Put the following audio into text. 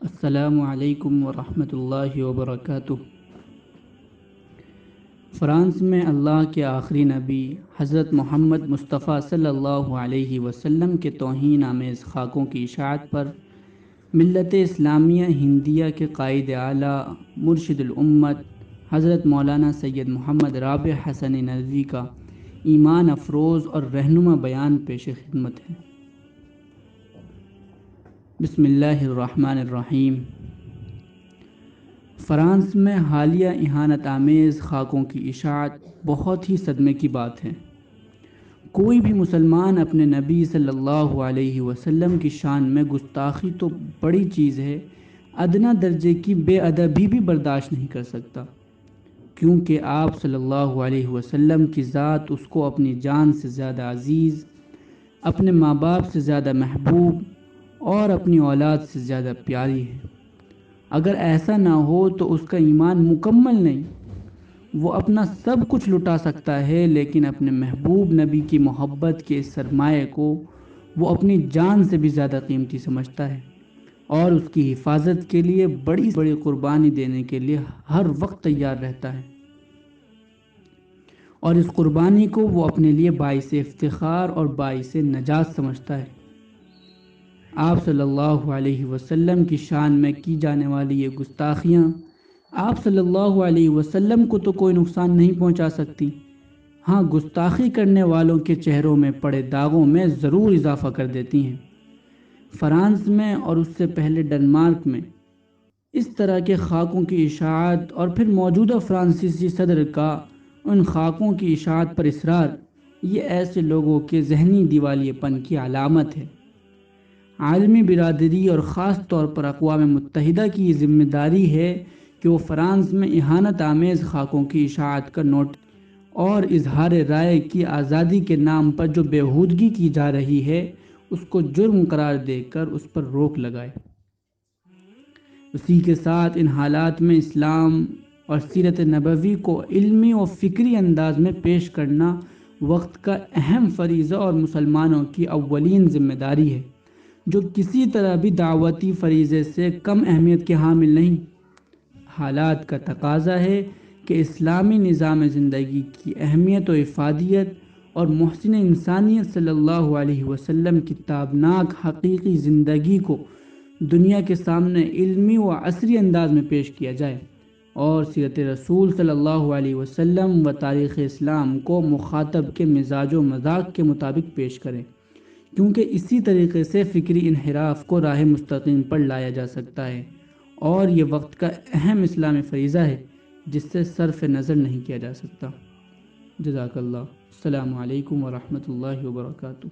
السلام علیکم ورحمۃ اللہ وبرکاتہ۔ فرانس میں اللہ کے آخری نبی حضرت محمد مصطفیٰ صلی اللہ علیہ وسلم کے توہین آمیز خاکوں کی اشاعت پر ملت اسلامیہ ہندیہ کے قائد اعلیٰ مرشد الامت حضرت مولانا سید محمد رابع حسن ندوی کا ایمان افروز اور رہنما بیان پیش خدمت ہے۔ بسم اللہ الرحمن الرحیم۔ فرانس میں حالیہ اہانت آمیز خاکوں کی اشاعت بہت ہی صدمے کی بات ہے۔ کوئی بھی مسلمان اپنے نبی صلی اللہ علیہ وسلم کی شان میں گستاخی تو بڑی چیز ہے، ادنیٰ درجے کی بے ادبی بھی برداشت نہیں کر سکتا، کیونکہ آپ صلی اللہ علیہ وسلم کی ذات اس کو اپنی جان سے زیادہ عزیز، اپنے ماں باپ سے زیادہ محبوب اور اپنی اولاد سے زیادہ پیاری ہے۔ اگر ایسا نہ ہو تو اس کا ایمان مکمل نہیں۔ وہ اپنا سب کچھ لٹا سکتا ہے، لیکن اپنے محبوب نبی کی محبت کے اس سرمایہ کو وہ اپنی جان سے بھی زیادہ قیمتی سمجھتا ہے، اور اس کی حفاظت کے لیے بڑی بڑی قربانی دینے کے لیے ہر وقت تیار رہتا ہے، اور اس قربانی کو وہ اپنے لیے باعث افتخار اور باعث نجات سمجھتا ہے۔ آپ صلی اللہ علیہ وسلم کی شان میں کی جانے والی یہ گستاخیاں آپ صلی اللہ علیہ وسلم کو تو کوئی نقصان نہیں پہنچا سکتی، ہاں گستاخی کرنے والوں کے چہروں میں پڑے داغوں میں ضرور اضافہ کر دیتی ہیں۔ فرانس میں اور اس سے پہلے ڈنمارک میں اس طرح کے خاکوں کی اشاعت اور پھر موجودہ فرانسیسی صدر کا ان خاکوں کی اشاعت پر اصرار، یہ ایسے لوگوں کے ذہنی دیوالیے پن کی علامت ہے۔ عالمی برادری اور خاص طور پر اقوام متحدہ کی یہ ذمہ داری ہے کہ وہ فرانس میں اہانت آمیز خاکوں کی اشاعت کا نوٹ اور اظہار رائے کی آزادی کے نام پر جو بےہودگی کی جا رہی ہے اس کو جرم قرار دے کر اس پر روک لگائے۔ اسی کے ساتھ ان حالات میں اسلام اور سیرت نبوی کو علمی و فکری انداز میں پیش کرنا وقت کا اہم فریضہ اور مسلمانوں کی اولین ذمہ داری ہے، جو کسی طرح بھی دعوتی فریضے سے کم اہمیت کے حامل نہیں۔ حالات کا تقاضا ہے کہ اسلامی نظام زندگی کی اہمیت و افادیت اور محسن انسانیت صلی اللہ علیہ وسلم کی تابناک حقیقی زندگی کو دنیا کے سامنے علمی و عصری انداز میں پیش کیا جائے، اور سیرت رسول صلی اللہ علیہ وسلم و تاریخ اسلام کو مخاطب کے مزاج و مذاق کے مطابق پیش کریں، کیونکہ اسی طریقے سے فکری انحراف کو راہ مستقیم پر لایا جا سکتا ہے، اور یہ وقت کا اہم اسلامی فریضہ ہے جس سے صرف نظر نہیں کیا جا سکتا۔ جزاک اللہ۔ السلام علیکم ورحمۃ اللہ وبرکاتہ۔